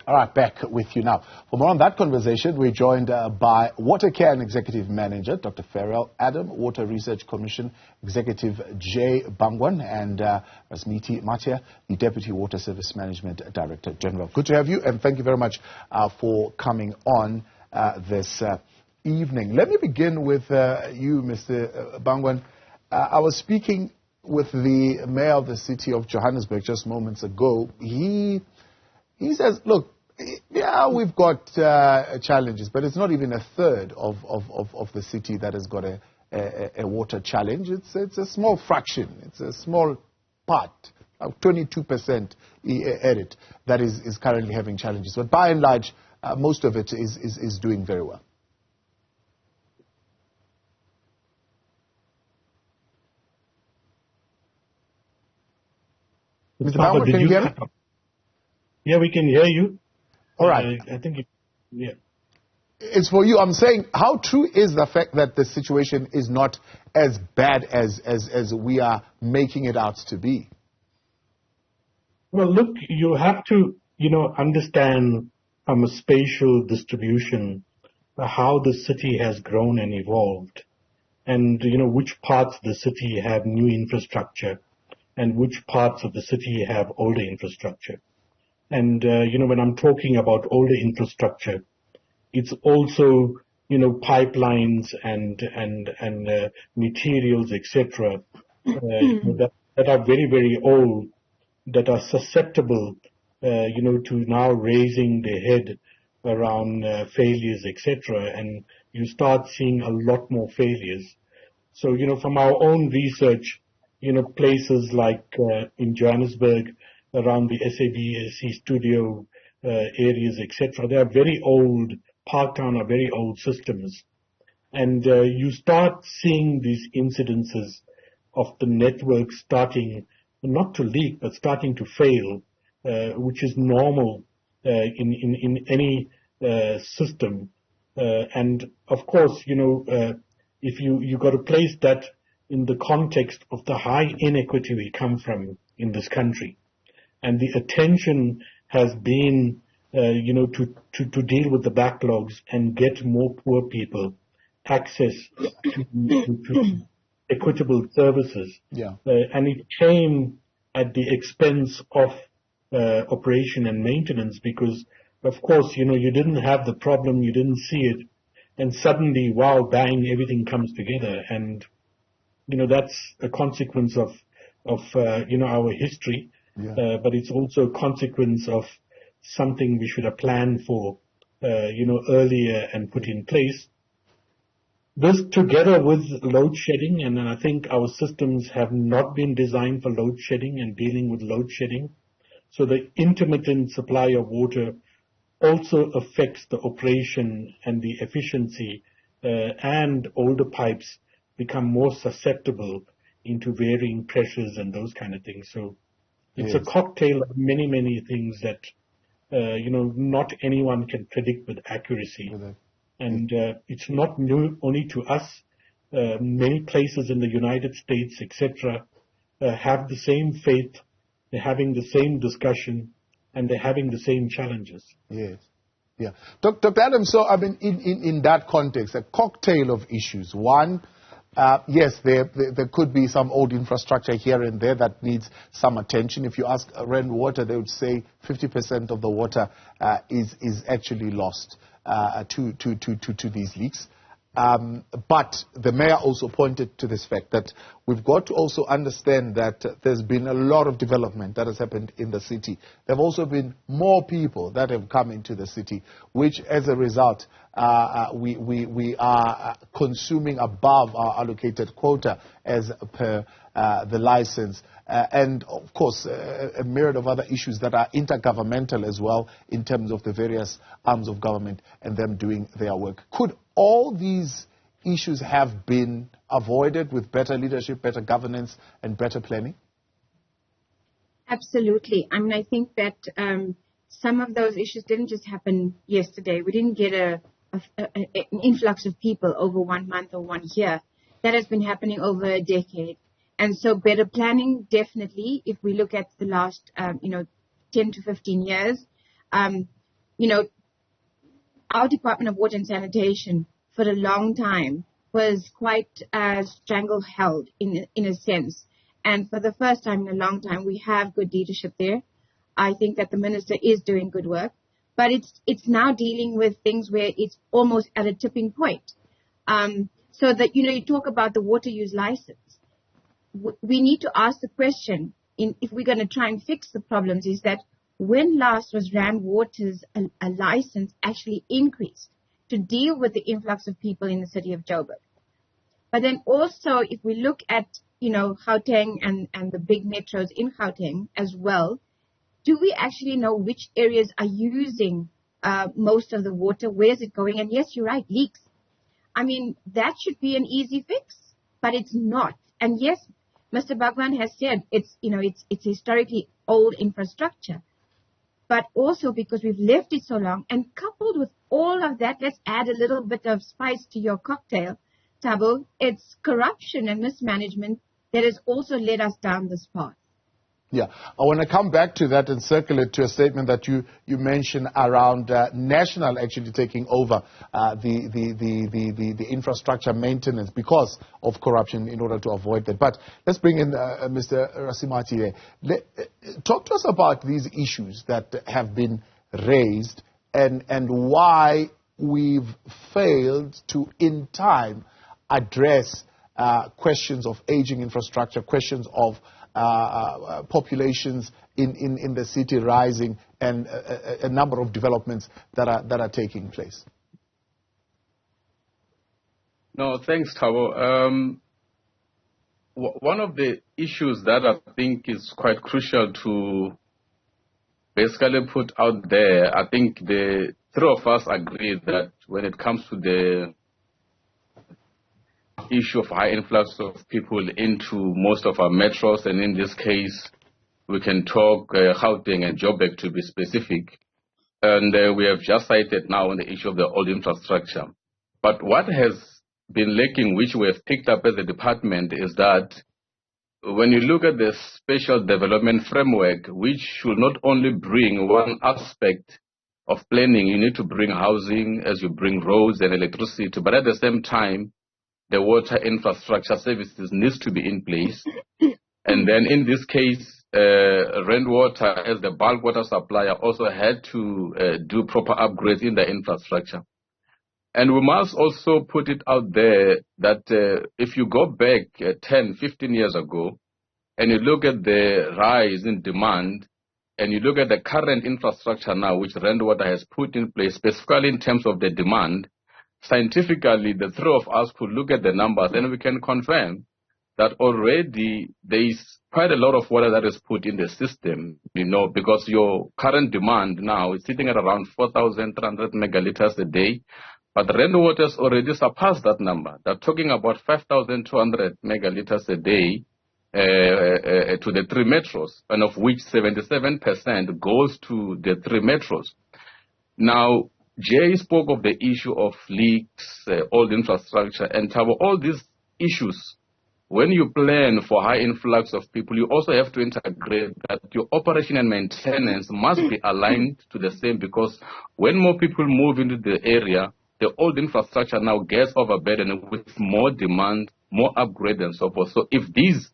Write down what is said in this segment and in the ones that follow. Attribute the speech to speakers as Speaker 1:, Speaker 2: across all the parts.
Speaker 1: All right, back with you now. For more on that conversation, we're joined by WaterCAN Executive Manager, Dr. Ferrial Adam, Water Research Commission Executive Jay Bhagwan, and Risimati Mathye, the Deputy Water Service Management Director General. Good to have you, and thank you very much for coming on this evening. Let me begin with you, Mr. Bhagwan. I was speaking with the mayor of the city of Johannesburg just moments ago. He says, look, yeah, we've got challenges, but it's not even a third of the city that has got a water challenge. It's a small fraction. It's a small part, 22% edit, that is currently having challenges. But by and large, most of it is doing very well. Mr. Bhagwan, can you hear me?
Speaker 2: Yeah, we can hear you.
Speaker 1: All right.
Speaker 2: I think, yeah.
Speaker 1: It's for you. I'm saying, how true is the fact that the situation is not as bad as we are making it out to be?
Speaker 2: Well, look, you have to, understand from a spatial distribution how the city has grown and evolved, and, which parts of the city have new infrastructure and which parts of the city have older infrastructure. And, when I'm talking about older infrastructure, it's also, pipelines and materials, etc., that are very, very old, that are susceptible, to now raising their head around failures, etc. And you start seeing a lot more failures. So, from our own research, places like in Johannesburg, around the SABC studio areas, etc. They are very old, Parktown are very old systems. And you start seeing these incidences of the network starting not to leak, but starting to fail, which is normal in any system. And of course, if you got to place that in the context of the high inequity we come from in this country. And the attention has been, to deal with the backlogs and get more poor people access to equitable services.
Speaker 1: Yeah.
Speaker 2: And it came at the expense of operation and maintenance because, of course, you didn't have the problem, you didn't see it, and suddenly, wow, bang, everything comes together. And, that's a consequence of our history.
Speaker 1: Yeah.
Speaker 2: But it's also a consequence of something we should have planned for, earlier and put in place. This together with load shedding, and I think our systems have not been designed for load shedding and dealing with load shedding. So the intermittent supply of water also affects the operation and the efficiency, and older pipes become more susceptible into varying pressures and those kind of things. So it's a cocktail of many, many things that, not anyone can predict with accuracy. And it's not new only to us. Many places in the United States, etc., have the same faith, they're having the same discussion, and they're having the same challenges.
Speaker 1: Yes. Yeah. Dr. Adam, so, in that context, a cocktail of issues. One, yes, there could be some old infrastructure here and there that needs some attention. If you ask Rand Water, they would say 50% of the water is actually lost to these leaks. But the mayor also pointed to this fact that we've got to also understand that there's been a lot of development that has happened in the city. There have also been more people that have come into the city, which as a result, we are consuming above our allocated quota as per the license. And of course, a myriad of other issues that are intergovernmental as well in terms of the various arms of government and them doing their work. Could all these issues have been avoided with better leadership, better governance, and better planning?
Speaker 3: Absolutely. I think that some of those issues didn't just happen yesterday. We didn't get an influx of people over 1 month or 1 year. That has been happening over a decade. And so better planning, definitely, if we look at the last, 10 to 15 years, our Department of Water and Sanitation for a long time was quite strangle-held in a sense. And for the first time in a long time, we have good leadership there. I think that the minister is doing good work, but it's now dealing with things where it's almost at a tipping point. So that, you talk about the water use license. We need to ask the question, if we're going to try and fix the problems, is that when last was Rand Water's a license actually increased to deal with the influx of people in the city of Joburg? But then also, if we look at, Gauteng and the big metros in Gauteng as well, do we actually know which areas are using most of the water? Where's it going? And yes, you're right, leaks. I mean, that should be an easy fix, but it's not. And yes, Mr. Bhagwan has said it's historically old infrastructure, but also because we've left it so long, and coupled with all of that, let's add a little bit of spice to your cocktail, Thabo. It's corruption and mismanagement that has also led us down this path.
Speaker 1: Yeah, I want to come back to that and circle it to a statement that you mentioned around national actually taking over the infrastructure maintenance because of corruption in order to avoid that. But let's bring in Mr. Risimati. Talk to us about these issues that have been raised and why we've failed to, in time, address questions of aging infrastructure, questions of populations in the city rising, and a number of developments that are taking place.
Speaker 4: No, thanks, Thabo. One of the issues that I think is quite crucial to basically put out there, I think the three of us agree that when it comes to the issue of high influx of people into most of our metros, and in this case, we can talk Gauteng and Joburg to be specific. And we have just cited now on the issue of the old infrastructure. But what has been lacking, which we have picked up as a department, is that when you look at the spatial development framework, which should not only bring one aspect of planning, you need to bring housing as you bring roads and electricity, but at the same time, the water infrastructure services needs to be in place. And then in this case, Rand Water, as the bulk water supplier, also had to do proper upgrades in the infrastructure. And we must also put it out there that if you go back 10, 15 years ago, and you look at the rise in demand, and you look at the current infrastructure now, which Rand Water has put in place, specifically in terms of the demand, scientifically, the three of us could look at the numbers and we can confirm that already there is quite a lot of water that is put in the system, because your current demand now is sitting at around 4,300 megaliters a day, but Rand Water has already surpassed that number. They're talking about 5,200 megaliters a day to the three metros, and of which 77% goes to the three metros. Now, Jay spoke of the issue of leaks, old infrastructure, and all these issues. When you plan for high influx of people, you also have to integrate that your operation and maintenance must be aligned to the same, because when more people move into the area, the old infrastructure now gets overburdened with more demand, more upgrade, and so forth. So if these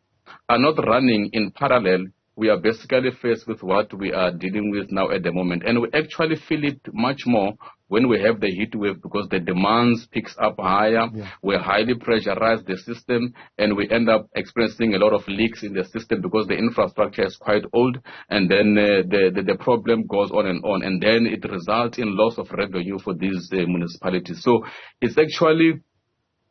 Speaker 4: are not running in parallel, we are basically faced with what we are dealing with now at the moment. And we actually feel it much more when we have the heat wave, because the demands picks up higher. Yeah. We highly pressurize the system, and we end up experiencing a lot of leaks in the system because the infrastructure is quite old, and then the problem goes on, and then it results in loss of revenue for these municipalities. So it's actually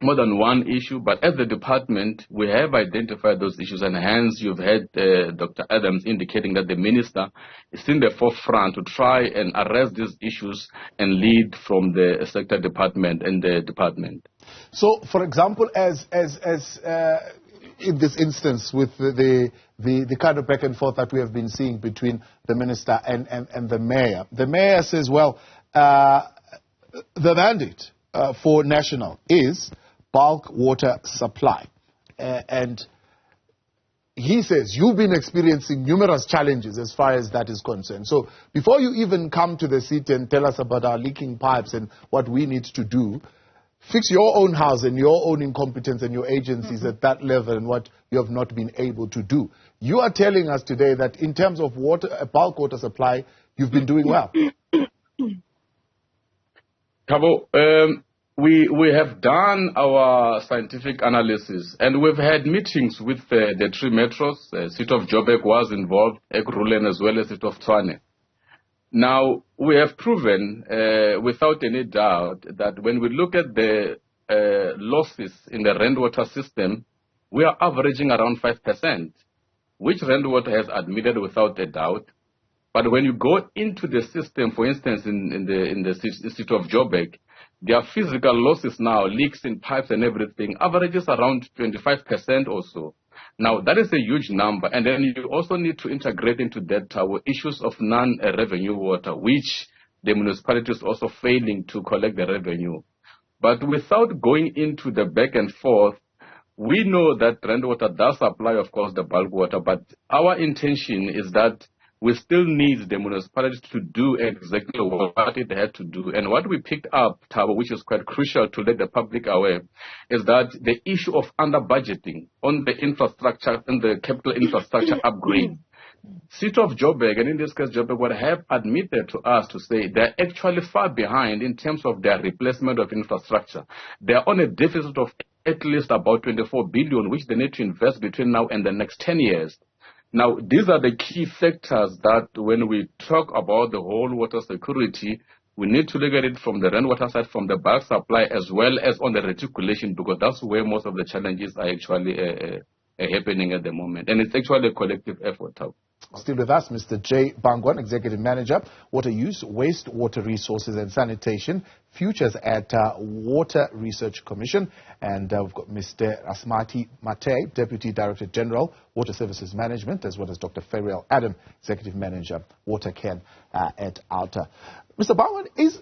Speaker 4: more than one issue, but as the department, we have identified those issues, and hence you've had Dr. Adams indicating that the minister is in the forefront to try and address these issues and lead from the sector department and the department.
Speaker 1: So, for example, as in this instance with the kind of back and forth that we have been seeing between the minister and the mayor says, well, the mandate for national is bulk water supply. And he says you've been experiencing numerous challenges as far as that is concerned. So before you even come to the seat and tell us about our leaking pipes and what we need to do, fix your own house and your own incompetence and your agencies at that level and what you have not been able to do. You are telling us today that in terms of water, bulk water supply, you've been doing well.
Speaker 4: Thabo, we have done our scientific analysis and we've had meetings with the three metros. City of Joburg was involved, Ekurhuleni as well as City of Tshwane. Now, we have proven without any doubt that when we look at the losses in the rainwater system, we are averaging around 5%, which rainwater has admitted without a doubt. But when you go into the system, for instance, in the city of Joburg, their physical losses now, leaks in pipes and everything, averages around 25% or so. Now, that is a huge number. And then you also need to integrate into that our issues of non-revenue water, which the municipality is also failing to collect the revenue. But without going into the back and forth, we know that rainwater does supply, of course, the bulk water. But our intention is that we still need the municipality to do exactly what it had to do. And what we picked up, Thabo, which is quite crucial to let the public aware, is that the issue of under-budgeting on the infrastructure and the capital infrastructure upgrade. City of Joburg, and in this case Joburg, would have admitted to us to say they're actually far behind in terms of their replacement of infrastructure. They're on a deficit of at least about 24 billion, which they need to invest between now and the next 10 years. Now, these are the key factors that when we talk about the whole water security, we need to look at it from the rainwater side, from the bulk supply, as well as on the reticulation, because that's where most of the challenges are actually happening at the moment. And it's actually a collective effort.
Speaker 1: Still with us, Mr. Jay Bhagwan, Executive Manager, Water Use, Waste, Water Resources and Sanitation, Futures at Water Research Commission. And we've got Mr. Risimati Mathye, Deputy Director General, Water Services Management, as well as Dr. Ferrial Adam, Executive Manager, WaterCAN at Outer. Mr. Bhagwan, is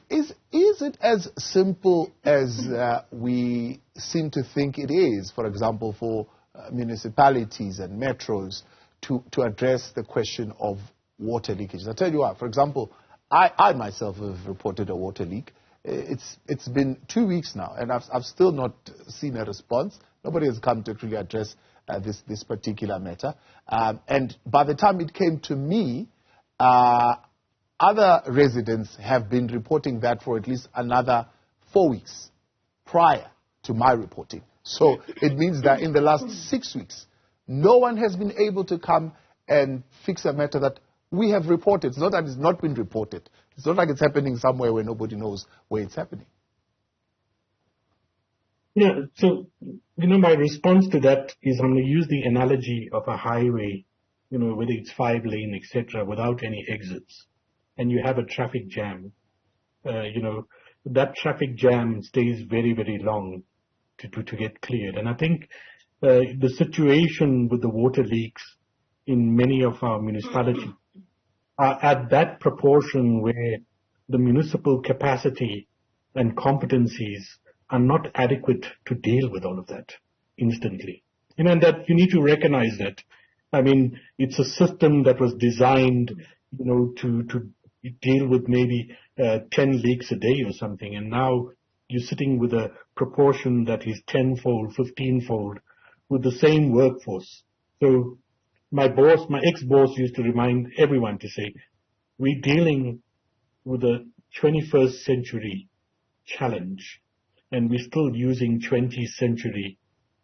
Speaker 1: it as simple as we seem to think it is, for example, for municipalities and metros to address the question of water leakage? I'll tell you what, for example, I myself have reported a water leak. It's been 2 weeks now, and I've still not seen a response. Nobody has come to actually address this particular matter. And by the time it came to me, other residents have been reporting that for at least another 4 weeks prior to my reporting. So it means that in the last 6 weeks, no one has been able to come and fix a matter that we have reported. It's not that it's not been reported. It's not like it's happening somewhere where nobody knows where it's happening.
Speaker 2: Yeah, so, my response to that is I'm going to use the analogy of a highway, whether it's 5-lane, etc., without any exits, and you have a traffic jam. That traffic jam stays very, very long to get cleared. And I think the situation with the water leaks in many of our municipalities are at that proportion where the municipal capacity and competencies are not adequate to deal with all of that instantly. And that you need to recognize that. I mean, it's a system that was designed, to deal with maybe 10 leaks a day or something, and now you're sitting with a proportion that is 10-fold, 15-fold with the same workforce. So my ex-boss used to remind everyone to say, we're dealing with a 21st century challenge, and we're still using 20th century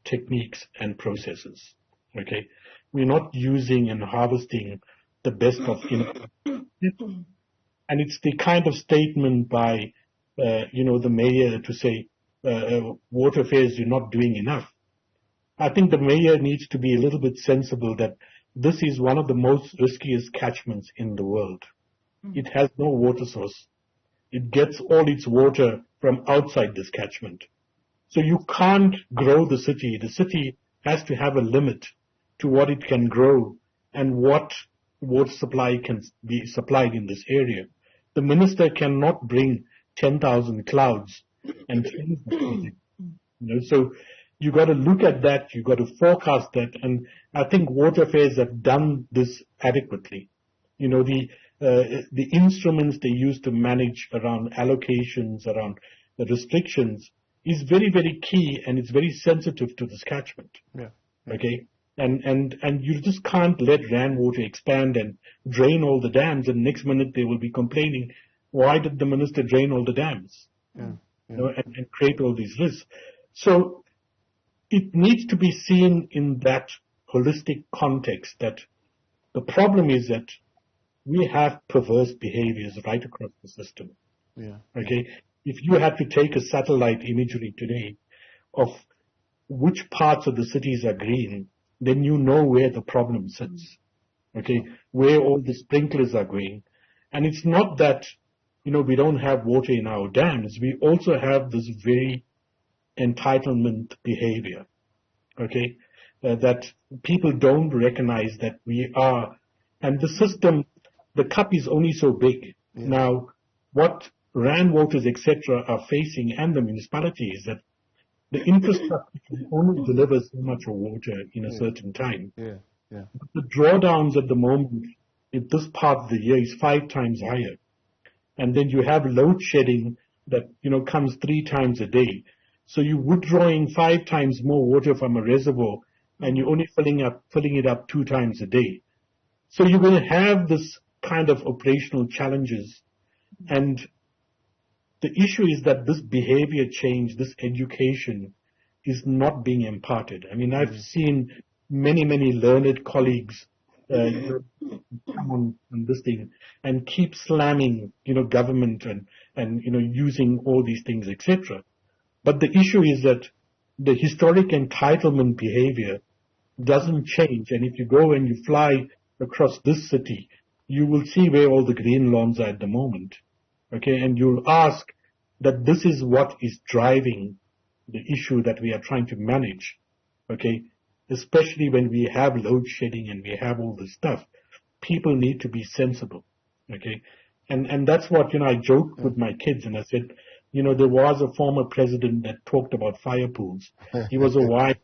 Speaker 2: techniques and processes. Okay? We're not using and harvesting the best of innovation. And it's the kind of statement by the mayor to say, water affairs, you're not doing enough. I think the mayor needs to be a little bit sensible that this is one of the most riskiest catchments in the world. It has no water source. It gets all its water from outside this catchment. So you can't grow the city. The city has to have a limit to what it can grow and what water supply can be supplied in this area. The minister cannot bring 10,000 clouds and change the project. So you got to look at that, you got to forecast that, and I think water affairs have done this adequately. You know, the instruments they use to manage around allocations, around the restrictions, is very, very key, and it's very sensitive to this catchment.
Speaker 1: Yeah.
Speaker 2: Okay, and you just can't let rainwater expand and drain all the dams, and next minute they will be complaining, why did the minister drain all the dams?
Speaker 1: Yeah.
Speaker 2: You know, and create all these risks. So it needs to be seen in that holistic context, that the problem is that we have perverse behaviors right across the system.
Speaker 1: Yeah.
Speaker 2: Okay, if you had to take a satellite imagery today of which parts of the cities are green, then you know where the problem sits. Okay, where all the sprinklers are going. And it's not that, you know, we don't have water in our dams. We also have this very entitlement behavior, okay, that people don't recognize that we are, and the system, the cup is only so big.
Speaker 1: Yeah.
Speaker 2: Now, what rainwaters, etc., are facing, and the municipality, is that the infrastructure can only deliver so much water in a certain time.
Speaker 1: Yeah. Yeah.
Speaker 2: But the drawdowns at the moment in this part of the year is 5 times higher. And then you have load shedding that, you know, comes 3 times a day. So you're withdrawing 5 times more water from a reservoir, and you're only filling it up 2 times a day. So you're going to have this kind of operational challenges. And the issue is that this behavior change, this education, is not being imparted. I mean, I've seen many, many learned colleagues come on this thing and keep slamming, you know, government and you know, using all these things, etc. But the issue is that the historic entitlement behavior doesn't change. And if you go and you fly across this city, you will see where all the green lawns are at the moment. Okay, and you'll ask that this is what is driving the issue that we are trying to manage. Okay, especially when we have load shedding and we have all this stuff, people need to be sensible. Okay, and that's what, you know, I joked with my kids and I said, you know, there was a former president that talked about fire pools. He was a white,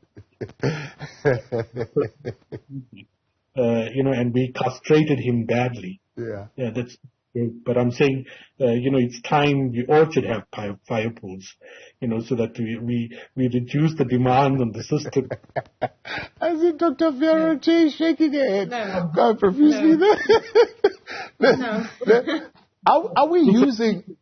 Speaker 2: you know, and we castrated him badly.
Speaker 1: Yeah.
Speaker 2: Yeah, that's. But I'm saying, you know, it's time we all should have fire pools, you know, so that we reduce the demand on the system.
Speaker 1: I see Dr. Ferrial Jay shaking her head.
Speaker 3: No.
Speaker 1: God profusely there.
Speaker 3: No.
Speaker 1: Are we using,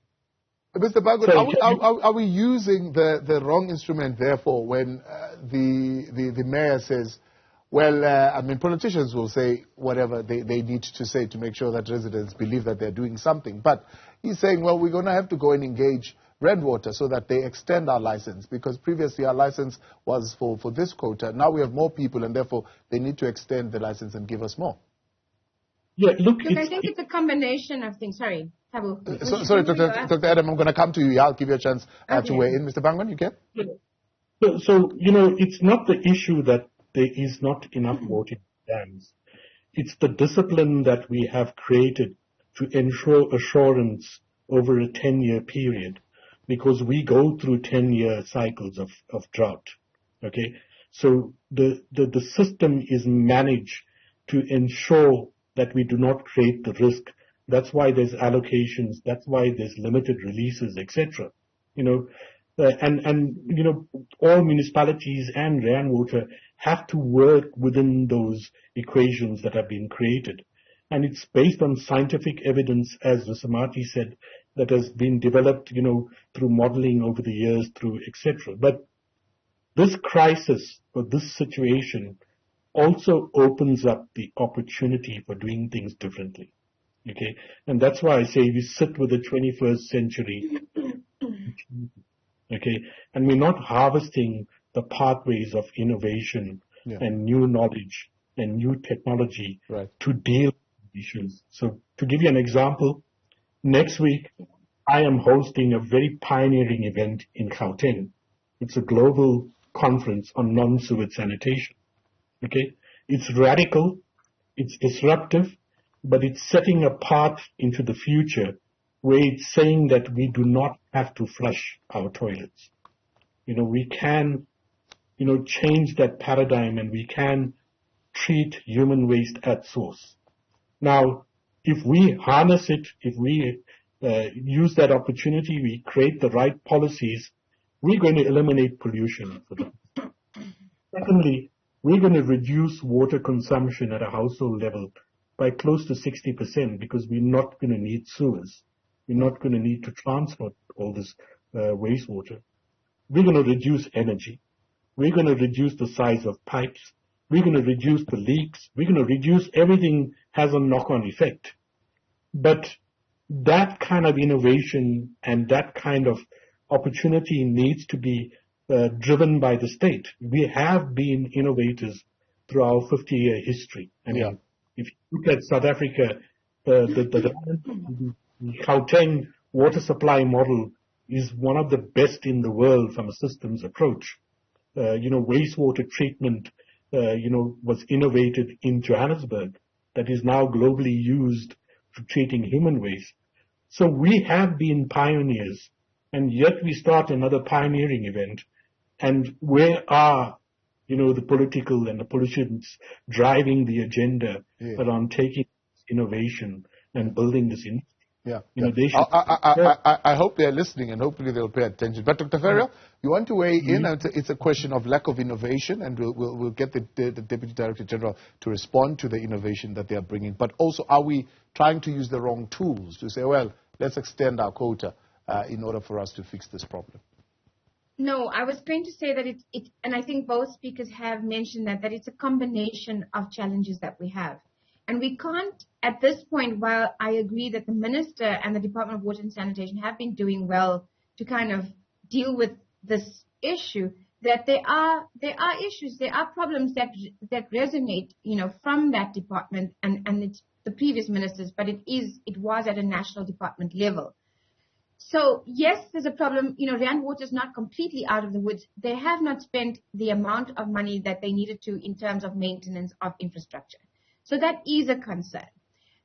Speaker 1: Mr. Bhagwan,
Speaker 2: Sorry,
Speaker 1: are we using the wrong instrument, therefore, when the mayor says, well, I mean, politicians will say whatever they need to say to make sure that residents believe that they're doing something. But he's saying, well, we're going to have to go and engage Rainwater so that they extend our license, because previously our license was for this quota. Now we have more people, and therefore they need to extend the license and give us more.
Speaker 2: Yeah, look,
Speaker 3: I think it's a combination of things. Sorry, Tabu.
Speaker 1: Sorry, Dr. Adam, I'm going to come to you. I'll give you a chance
Speaker 3: Okay.
Speaker 1: to weigh in. Mr. Bhagwan, you can?
Speaker 2: So, you know, it's not the issue that there is not enough water in dams. It's the discipline that we have created to ensure assurance over a 10-year period, because we go through 10-year cycles of drought. Okay, so the system is managed to ensure that we do not create the risk. That's why there's allocations. That's why there's limited releases, etc. You know, and you know, all municipalities and rainwater have to work within those equations that have been created. And it's based on scientific evidence, as Risimati said, that has been developed, you know, through modeling over the years, through etc. But this crisis or this situation also opens up the opportunity for doing things differently. Okay, and that's why I say we sit with the 21st century. Okay, and we're not harvesting the pathways of innovation and new knowledge and new technology to deal with issues. So to give you an example, next week I am hosting a very pioneering event in Gauteng. It's a global conference on non-sewage sanitation. Okay, it's radical, it's disruptive, but it's setting a path into the future where it's saying that we do not have to flush our toilets. You know, we can change that paradigm, and we can treat human waste at source. Now, if we harness it, if we use that opportunity, we create the right policies, we're going to eliminate pollution for them. Secondly, we're going to reduce water consumption at a household level by close to 60% because we're not going to need sewers. We're not going to need to transport all this wastewater. We're going to reduce energy. We're going to reduce the size of pipes. We're going to reduce the leaks. We're going to reduce everything has a knock-on effect. But that kind of innovation and that kind of opportunity needs to be driven by the state. We have been innovators through our 50-year history. I mean, if you look at South Africa, the Gauteng water supply model is one of the best in the world from a systems approach. Wastewater treatment, was innovated in Johannesburg that is now globally used for treating human waste. So we have been pioneers, and yet we start another pioneering event. And where are, the political and the politicians driving the agenda around taking innovation and building this industry? They should.
Speaker 1: I hope they're listening, and hopefully they'll pay attention. But Dr. Ferrial, you want to weigh in? It's a question of lack of innovation, and we'll get the Deputy Director General to respond to the innovation that they are bringing. But also, are we trying to use the wrong tools to say, well, let's extend our quota in order for us to fix this problem?
Speaker 3: No, I was going to say that and I think both speakers have mentioned that it's a combination of challenges that we have. And we can't, at this point, while I agree that the Minister and the Department of Water and Sanitation have been doing well to kind of deal with this issue, that there are issues, there are problems that resonate, from that department and it's the previous ministers, but it was at a national department level. So yes, there's a problem. Rand Water is not completely out of the woods. They have not spent the amount of money that they needed to in terms of maintenance of infrastructure. So that is a concern.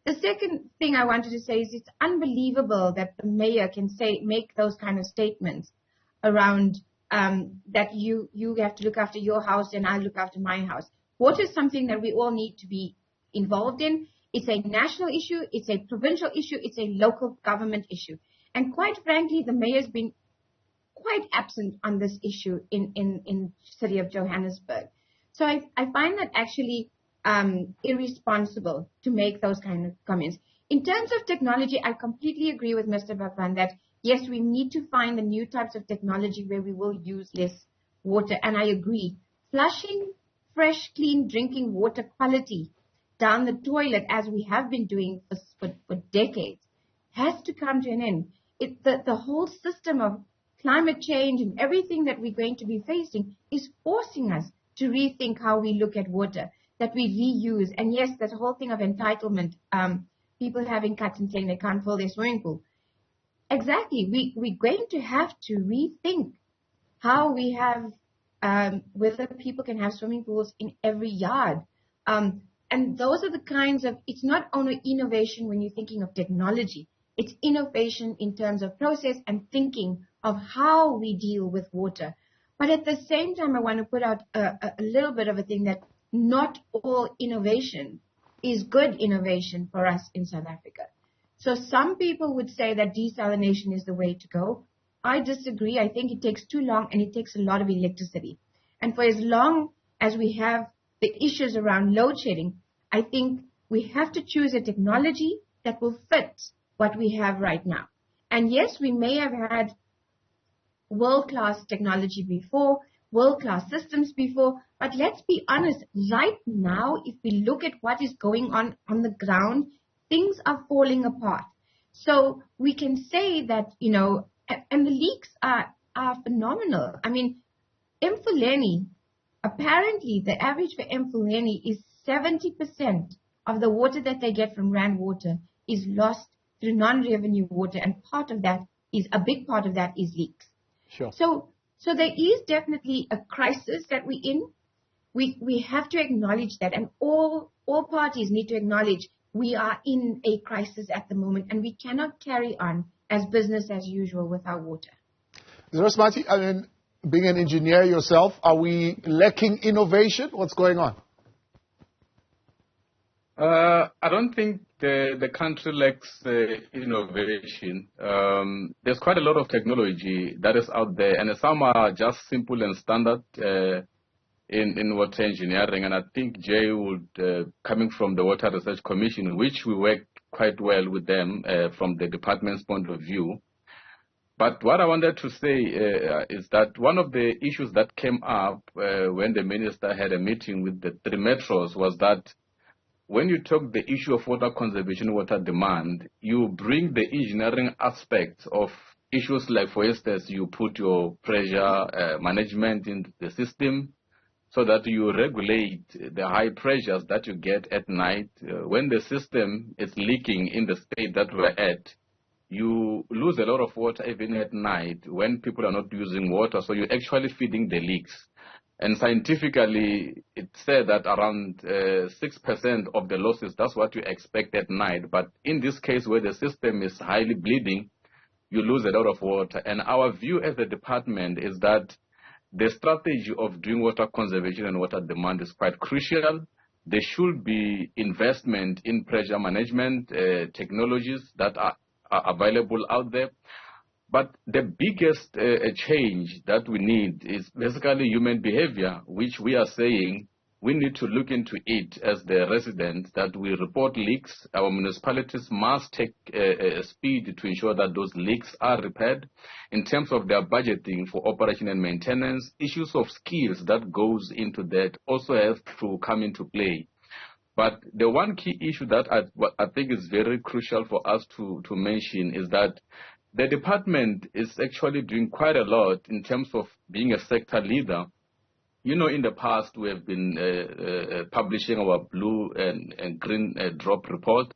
Speaker 3: The second thing I wanted to say is it's unbelievable that the mayor can make those kind of statements around that you have to look after your house and I look after my house. Water is something that we all need to be involved in. It's a national issue. It's a provincial issue. It's a local government issue. And quite frankly, the mayor's been quite absent on this issue in the city of Johannesburg. So I find that actually irresponsible to make those kind of comments. In terms of technology, I completely agree with Mr. Bhagwan that, yes, we need to find the new types of technology where we will use less water. And I agree. Flushing fresh, clean drinking water quality down the toilet, as we have been doing for decades, has to come to an end. The whole system of climate change and everything that we're going to be facing is forcing us to rethink how we look at water, that we reuse. And yes, that whole thing of entitlement, people having cuts and saying they can't fill their swimming pool. Exactly. We're going to have to rethink how we have, whether people can have swimming pools in every yard. And those are the kinds of, it's not only innovation when you're thinking of technology. It's innovation in terms of process and thinking of how we deal with water. But at the same time, I want to put out a little bit of a thing that not all innovation is good innovation for us in South Africa. So some people would say that desalination is the way to go. I disagree. I think it takes too long and it takes a lot of electricity. And for as long as we have the issues around load shedding, I think we have to choose a technology that will fit what we have right now. And yes, we may have had world-class technology before, world-class systems before, but let's be honest, right now, if we look at what is going on the ground, things are falling apart. So we can say that, and the leaks are phenomenal. I mean, Mfuleni, apparently the average for Mfuleni is 70% of the water that they get from Rand Water is lost through non-revenue water, and a big part of that is leaks.
Speaker 1: Sure.
Speaker 3: So there is definitely a crisis that we're in. We have to acknowledge that, and all parties need to acknowledge we are in a crisis at the moment, and we cannot carry on as business as usual with our water.
Speaker 1: Risimati, I mean, being an engineer yourself, are we lacking innovation? What's going on?
Speaker 4: I don't think the country lacks innovation. There's quite a lot of technology that is out there, and some are just simple and standard in water engineering. And I think Jay would, coming from the Water Research Commission, which we work quite well with them from the department's point of view. But what I wanted to say is that one of the issues that came up when the minister had a meeting with the 3 metros was that when you talk the issue of water conservation, water demand, you bring the engineering aspects of issues like, for instance, you put your pressure management in the system so that you regulate the high pressures that you get at night. When the system is leaking in the state that we're at, you lose a lot of water even at night when people are not using water, so you're actually feeding the leaks. And scientifically, it's said that around 6% of the losses, that's what you expect at night. But in this case, where the system is highly bleeding, you lose a lot of water. And our view as a department is that the strategy of doing water conservation and water demand is quite crucial. There should be investment in pressure management technologies that are available out there. But the biggest change that we need is basically human behavior, which we are saying we need to look into it as the residents, that we report leaks. Our municipalities must take speed to ensure that those leaks are repaired. In terms of their budgeting for operation and maintenance, issues of skills that goes into that also have to come into play. But the one key issue that I think is very crucial for us to mention is that the department is actually doing quite a lot in terms of being a sector leader. You know, in the past, we have been publishing our blue and green drop report.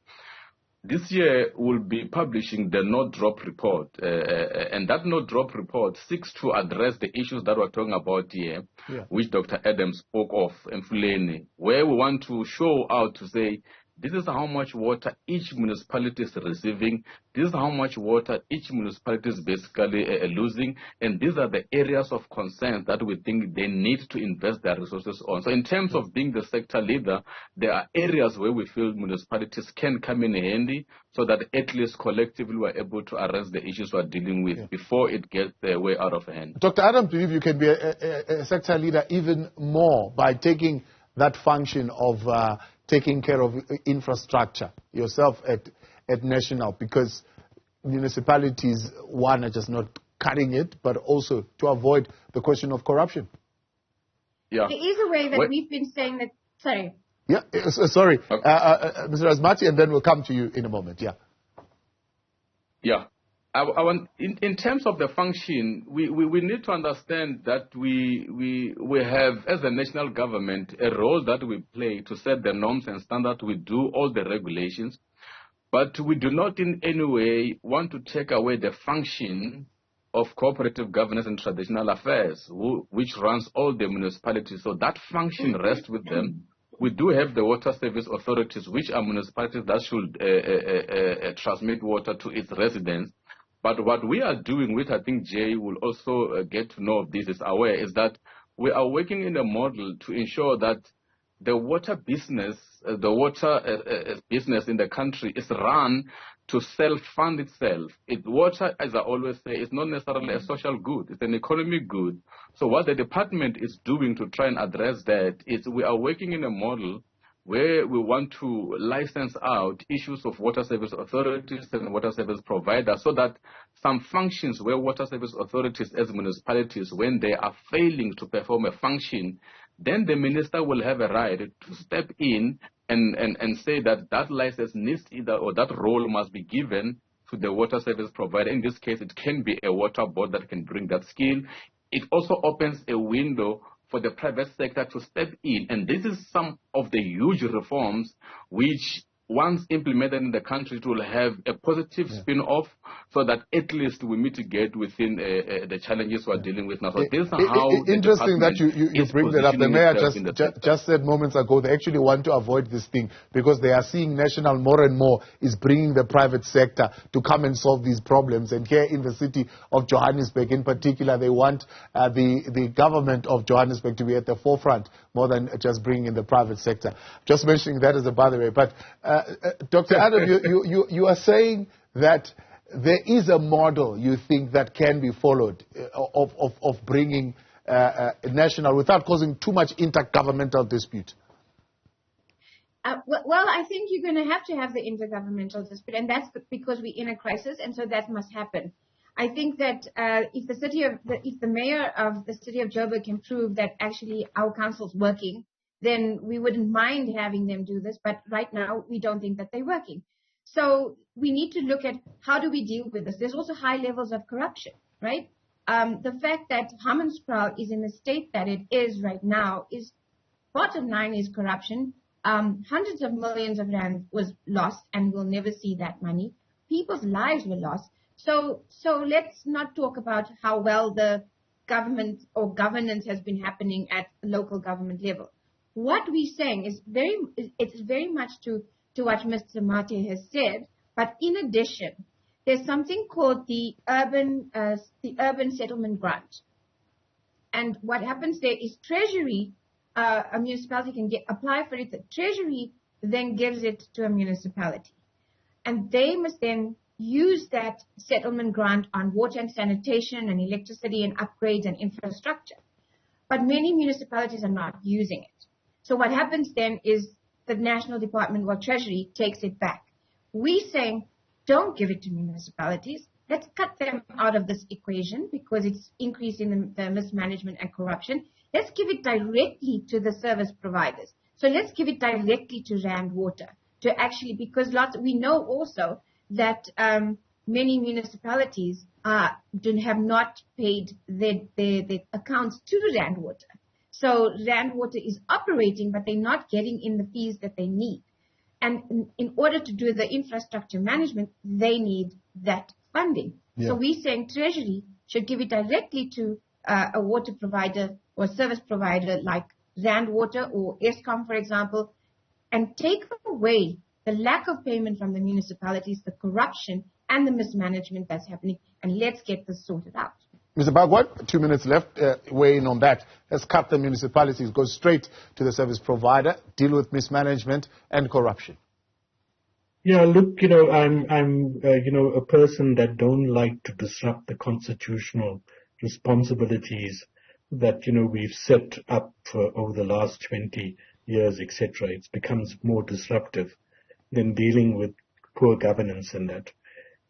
Speaker 4: This year, we'll be publishing the no drop report. And that no drop report seeks to address the issues that we're talking about here, which Dr. Adam spoke of, Mfuleni, where we want to show out to say, this is how much water each municipality is receiving. This is how much water each municipality is basically losing. And these are the areas of concern that we think they need to invest their resources on. So in terms of being the sector leader, there are areas where we feel municipalities can come in handy so that at least collectively we're able to address the issues we're dealing with before it gets way out of hand.
Speaker 1: Dr. Adam, believe you can be a sector leader even more by taking that function of taking care of infrastructure yourself at national, because municipalities, one, are just not cutting it, but also to avoid the question of corruption.
Speaker 3: Yeah. There is a way that we've been saying that, sorry.
Speaker 1: Yeah, sorry, Mr. Risimati, and then we'll come to you in a moment,
Speaker 4: Yeah. In terms of the function, we need to understand that we have, as a national government, a role that we play to set the norms and standards. We do all the regulations, but we do not in any way want to take away the function of cooperative governance and traditional affairs, which runs all the municipalities. So that function rests with them. We do have the water service authorities, which are municipalities that should transmit water to its residents. But what we are doing, which I think Jay will also get to know of this, is aware, is that we are working in a model to ensure that the water business, business in the country is run to self-fund itself. Water, as I always say, is not necessarily a social good. It's an economic good. So what the department is doing to try and address that is we are working in a model where we want to license out issues of water service authorities and water service providers, so that some functions where water service authorities as municipalities, when they are failing to perform a function, then the minister will have a right to step in and say that that license needs either, or that role must be given to the water service provider. In this case, it can be a water board that can bring that skill. It also opens a window for the private sector to step in. And this is some of the huge reforms which, once implemented in the country, it will have a positive spin-off so that at least we mitigate within the challenges we're dealing with now. So this is how
Speaker 1: interesting that you bring that up. The mayor just said moments ago they actually want to avoid this thing because they are seeing National more and more is bringing the private sector to come and solve these problems. And here in the city of Johannesburg in particular, they want the government of Johannesburg to be at the forefront more than just bringing in the private sector. Just mentioning that as a by the way. But Dr. Adam, you are saying that there is a model you think that can be followed of bringing national without causing too much intergovernmental dispute?
Speaker 3: Well, I think you're going to have the intergovernmental dispute, and that's because we're in a crisis, and so that must happen. I think that if the mayor of the city of Joburg can prove that actually our council's working, then we wouldn't mind having them do this. But right now, we don't think that they're working. So we need to look at how do we deal with this. There's also high levels of corruption, right? The fact that Hammanskraal is in the state that it is right now is, bottom line is corruption. Hundreds of millions of rand was lost, and we'll never see that money. People's lives were lost. So let's not talk about how well the government or governance has been happening at local government level. What we're saying is very much to what Mr. Mathye has said, but in addition, there's something called the urban settlement grant. And what happens there is Treasury, a municipality can apply for it. The Treasury then gives it to a municipality. And they must then use that settlement grant on water and sanitation and electricity and upgrades and infrastructure. But many municipalities are not using it. So what happens then is the National Department or Treasury takes it back. We're saying, don't give it to municipalities. Let's cut them out of this equation because it's increasing the mismanagement and corruption. Let's give it directly to the service providers. So let's give it directly to Rand Water to actually, because we know also that many municipalities have not paid their accounts to Rand Water. So Rand Water is operating, but they're not getting in the fees that they need. And in order to do the infrastructure management, they need that funding. Yeah. So we're saying Treasury should give it directly to a water provider or service provider like Rand Water or Eskom, for example, and take away the lack of payment from the municipalities, the corruption and the mismanagement that's happening, and let's get this sorted out.
Speaker 1: Mr. Bhagwan, 2 minutes left. Weigh in on that. Let's cut the municipalities, go straight to the service provider, deal with mismanagement and corruption.
Speaker 2: Yeah, look, I'm a person that don't like to disrupt the constitutional responsibilities that, we've set up for over the last 20 years, etc. It becomes more disruptive than dealing with poor governance and that.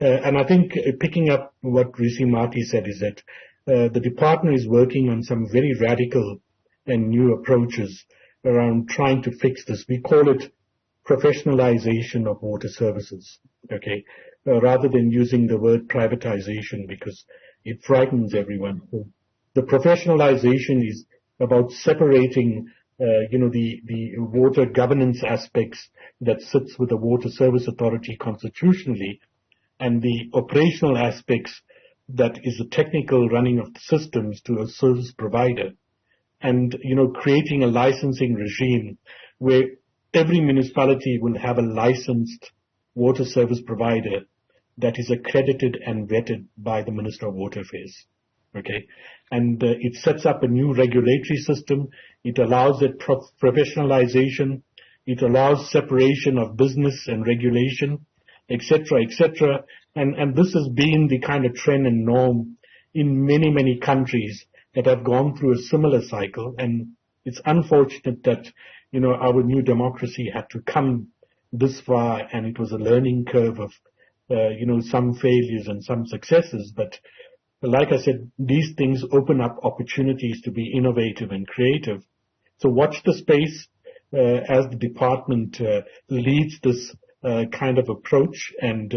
Speaker 2: And I think picking up what Risimati said is that the department is working on some very radical and new approaches around trying to fix this. We call it professionalization of water services, okay, rather than using the word privatization because it frightens everyone. So the professionalization is about separating the water governance aspects that sits with the Water Service Authority constitutionally and the operational aspects that is the technical running of the systems to a service provider. And, creating a licensing regime where every municipality will have a licensed water service provider that is accredited and vetted by the Minister of Water Affairs. Okay. And it sets up a new regulatory system. It allows that professionalization. It allows separation of business and regulation, etc., etc. And this has been the kind of trend and norm in many, many countries that have gone through a similar cycle. And it's unfortunate that, our new democracy had to come this far, and it was a learning curve of, some failures and some successes. But like I said, these things open up opportunities to be innovative and creative. So watch the space as the department leads this kind of approach. And,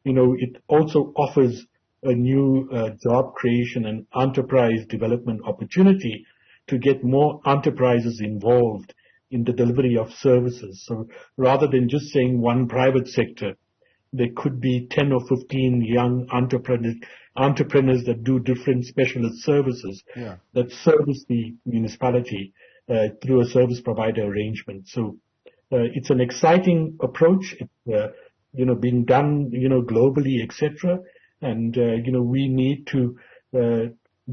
Speaker 2: it also offers a new job creation and enterprise development opportunity to get more enterprises involved in the delivery of services. So rather than just saying one private sector, there could be 10 or 15 young entrepreneurs that do different specialist services that service the municipality through a service provider arrangement. So it's an exciting approach. It's being done globally, etc. And we need to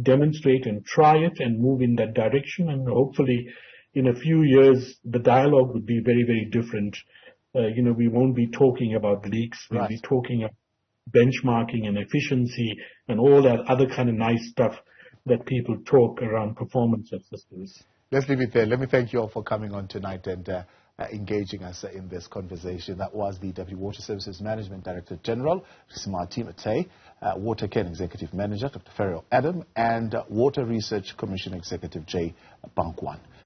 Speaker 2: demonstrate and try it and move in that direction. And hopefully, in a few years, the dialogue would be very, very different. We won't be talking about leaks. We'll be talking about benchmarking and efficiency and all that other kind of nice stuff that people talk around performance of systems.
Speaker 1: Let's leave it there. Let me thank you all for coming on tonight and engaging us in this conversation. That was the Deputy Water Services Management Director General, Risimati Mathye, WaterCAN Executive Manager, Dr Ferrial Adam, and Water Research Commission Executive Jay Bhagwan.